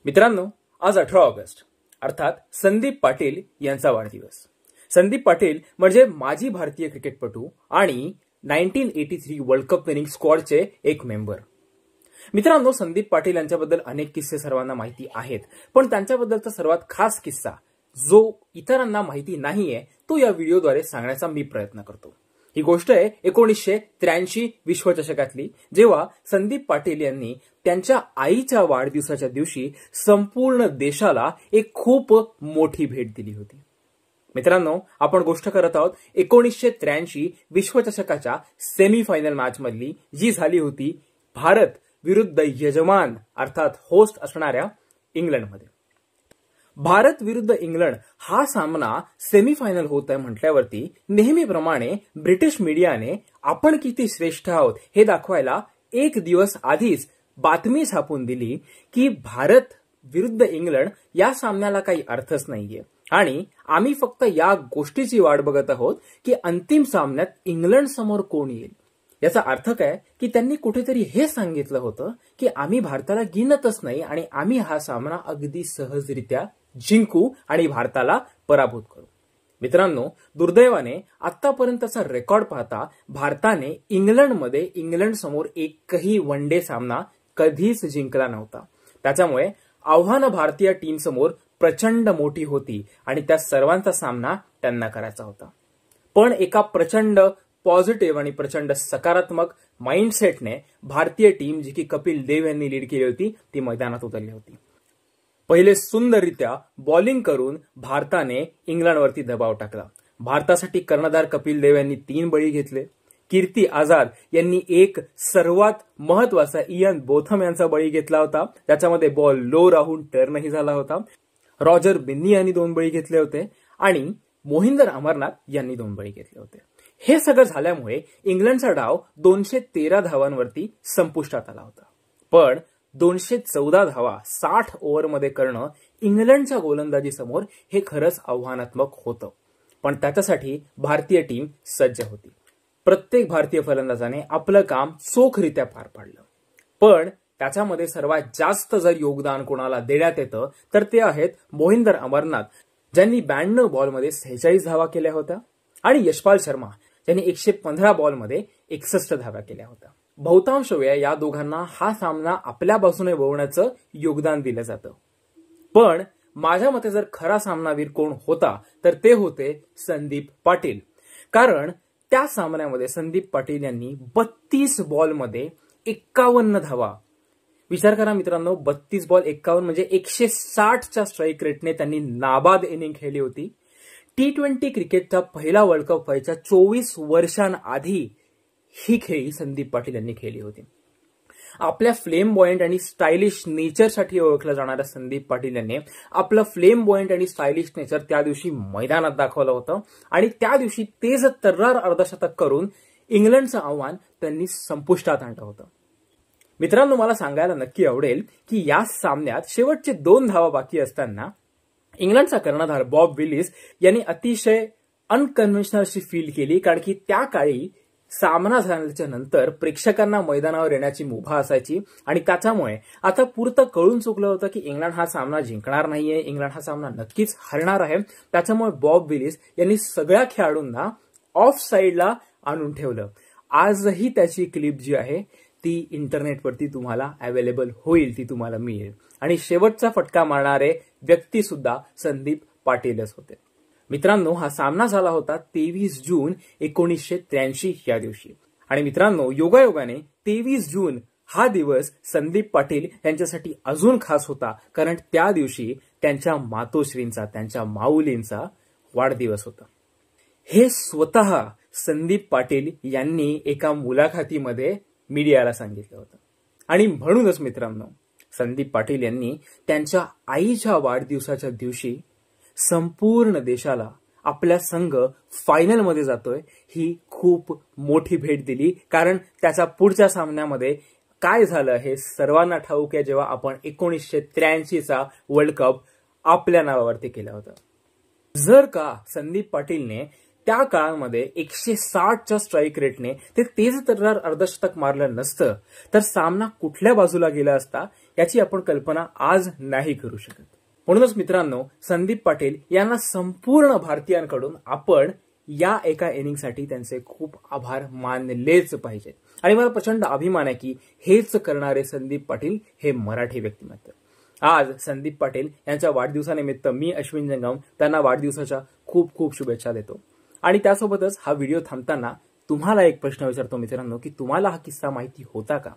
मित्रांनो, आज 18 ऑगस्ट अर्थात संदीप पाटील यांचा वाढदिवस। संदीप पाटील म्हणजे माजी भारतीय क्रिकेटपटू आणि 1983 वर्ल्ड कप विनिंग स्क्वॉडचे एक मेंबर। मित्रांनो, संदीप पाटील यांच्याबद्दल अनेक किस्से सर्वांना माहिती आहेत, पण त्यांच्याबद्दलचा सर्वात खास किस्सा जो इतरांना माहिती नाहीये तो या व्हिडिओद्वारे सांगण्याचा मी प्रयत्न करतो। ही गोष्ट आहे 1983 विश्वचषकातली, जेव्हा संदीप पाटील यांनी त्यांच्या आईच्या वाढदिवसाच्या दिवशी संपूर्ण देशाला एक खूप मोठी भेट दिली होती। मित्रांनो, आपण गोष्ट करत आहोत 1983 विश्वचषकाच्या सेमीफायनल मॅच मधली, जी झाली होती भारत विरुद्ध यजमान अर्थात होस्ट असणाऱ्या इंग्लंडमध्ये। भारत विरुद्ध इंग्लंड हा सामना सेमीफायनल होत आहे म्हटल्यावरती नेहमीप्रमाणे ब्रिटिश मीडियाने आपण किती श्रेष्ठ आहोत हे दाखवायला एक दिवस आधीच बातमी छापून दिली की भारत विरुद्ध इंग्लंड या सामन्याला काही अर्थच नाहीये आणि आम्ही फक्त या गोष्टीची वाट बघत आहोत की अंतिम सामन्यात इंग्लंड समोर कोण येईल। याचा अर्थ काय की त्यांनी कुठेतरी हे सांगितलं होतं की आम्ही भारताला गिनतच नाही आणि आम्ही हा सामना अगदी सहजरित्या जिंकू आणि भारताला पराभूत करू। मित्रांनो, दुर्दैवाने आतापर्यंतचा रेकॉर्ड पाहता भारताने इंग्लंडमध्ये इंग्लंड समोर एकही वन डे सामना कधीच जिंकला नव्हता। त्याच्यामुळे आव्हानं भारतीय टीम समोर प्रचंड मोठी होती आणि त्या सर्वांचा सामना त्यांना करायचा होता। पण एका प्रचंड पॉझिटिव्ह आणि प्रचंड सकारात्मक माइंडसेटने भारतीय टीम, जी की कपिल देव यांनी लीड केली होती, ती मैदानात उतरली होती। पहिले सुंदररित्या बॉलिंग करून भारताने इंग्लंडवरती दबाव टाकला। भारतासाठी कर्णधार कपिल देव यांनी 3 बळी घेतले। कीर्ती आझाद यांनी एक सर्वात महत्वाचा इयान बोथम यांचा बळी घेतला होता, त्याच्यामध्ये बॉल लो राहून टर्नही झाला होता। रॉजर बिन्नी यांनी 2 बळी घेतले होते आणि मोहिंदर अमरनाथ यांनी 2 बळी घेतले होते। हे सगळं झाल्यामुळे इंग्लंडचा डाव 213 धावांवरती संपुष्टात आला होता। पण 214 धावा 60 ओव्हरमध्ये करणं इंग्लंडच्या गोलंदाजी समोर हे खरंच आव्हानात्मक होतं, पण त्याच्यासाठी भारतीय टीम सज्ज होती। प्रत्येक भारतीय फलंदाजाने आपलं काम चोखरित्या पार पाडलं। पण त्याच्यामध्ये सर्वात जास्त जर योगदान कोणाला देण्यात येतं तर ते आहेत मोहिंदर अमरनाथ, ज्यांनी 92 बॉलमध्ये 46 धावा केल्या होत्या, आणि यशपाल शर्मा ज्यांनी 115 बॉलमध्ये 61 धावा केल्या होत्या। बहुतांश वेळा या दोघांना हा सामना आपल्या बाजूने वळवण्याचं योगदान दिलं जातं। पण माझ्या मते जर खरा सामनावीर कोण होता तर ते होते संदीप पाटील, कारण त्या सामन्यामध्ये संदीप पाटील यांनी 32 बॉलमध्ये 51 धावा, विचार करा मित्रांनो, 32 बॉल 51 म्हणजे 160च्या स्ट्राईक रेटने त्यांनी नाबाद इनिंग खेळली होती। T20 क्रिकेटचा पहिला वर्ल्ड कप व्हायच्या 24 वर्षांआधी ही खेळी संदीप पाटील यांनी खेळली होती। आपल्या फ्लेम बॉयंट आणि स्टायलिश नेचरसाठी ओळखलं जाणाऱ्या संदीप पाटील यांनी आपलं फ्लेम बॉयंट आणि स्टायलिश नेचर त्या दिवशी मैदानात दाखवलं होतं आणि त्या दिवशी तेज तर्रार अर्धशतक करून इंग्लंडचं आव्हान त्यांनी संपुष्टात आणलं होतं। मित्रांनो, मला सांगायला नक्की आवडेल की या सामन्यात शेवटचे 2 धावा बाकी असताना इंग्लंडचा कर्णधार बॉब विलिस यांनी अतिशय अनकन्व्हेन्शनल अशी फील्ड केली, कारण की त्या काळी सामना झाल्याच्या नंतर प्रेक्षकांना मैदानावर येण्याची मुभा असायची आणि त्याच्यामुळे आता पुरतं कळून चुकलं होतं की इंग्लंड हा सामना जिंकणार नाहीये, इंग्लंड हा सामना नक्कीच हरणार आहे। त्याच्यामुळे बॉब विलिस यांनी सगळ्या खेळाडूंना ऑफ साईडला आणून ठेवलं। आजही त्याची क्लिप जी आहे ती इंटरनेटवरती तुम्हाला अवेलेबल होईल, ती तुम्हाला मिळेल। आणि शेवटचा फटका मारणारे व्यक्ती सुद्धा संदीप पाटीलच होते। मित्रांनो, हा सामना झाला होता 23 जून 1983 या दिवशी। आणि मित्रांनो, योगायोगाने 23 जून हा दिवस संदीप पाटील यांच्यासाठी अजून खास होता, कारण त्या दिवशी त्यांच्या मातोश्रींचा, त्यांच्या माऊलींचा वाढदिवस होता। हे स्वतः संदीप पाटील यांनी एका मुलाखतीमध्ये मीडियाला सांगितलं होतं। आणि म्हणूनच मित्रांनो, संदीप पाटील यांनी त्यांच्या आईच्या वाढदिवसाच्या दिवशी संपूर्ण देशाला आपल्या संघ फायनलमध्ये जातोय ही खूप मोठी भेट दिली, कारण त्याच्या पुढच्या सामन्यामध्ये काय झालं हे सर्वांना ठाऊक आहे, जेव्हा आपण 1983चा वर्ल्ड कप आपल्या नावावरती केला होता। जर का संदीप पाटीलने त्या काळामध्ये 160च्या स्ट्राईक रेटने तेच जर अर्धशतक मारलं नसतं तर सामना कुठल्या बाजूला गेला असता याची आपण कल्पना आज नाही करू शकत. म्हणूनच मित्रांनो, संदीप पाटील यांना संपूर्ण भारतीयांकडून आपण या एका इनिंगसाठी त्यांचे खूप आभार मानलेच पाहिजेत. आणि मला प्रचंड अभिमान आहे की हेच करणारे संदीप पाटील हे मराठी व्यक्तिमत्व. आज संदीप पाटील यांच्या वाढदिवसानिमित्त मी अश्विन जंगम त्यांना वाढदिवसाच्या खूप खूप शुभेच्छा देतो. आणि त्यासोबतच हा व्हिडिओ थांबताना तुम्हाला एक प्रश्न विचारतो मित्रांनो की तुम्हाला हा किस्सा माहिती होता का?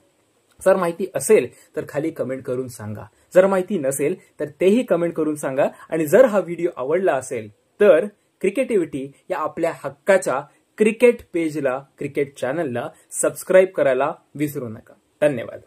जर माहिती असेल तर खाली कमेंट करून सांगा. जर माहिती नसेल तर तेही कमेंट करून सांगा. आणि जर हा व्हिडिओ आवडला असेल तर क्रिकेटिव्हिटी या आपल्या हक्काच्या क्रिकेट पेजला, क्रिकेट चॅनलला सबस्क्राईब करायला विसरू नका. धन्यवाद.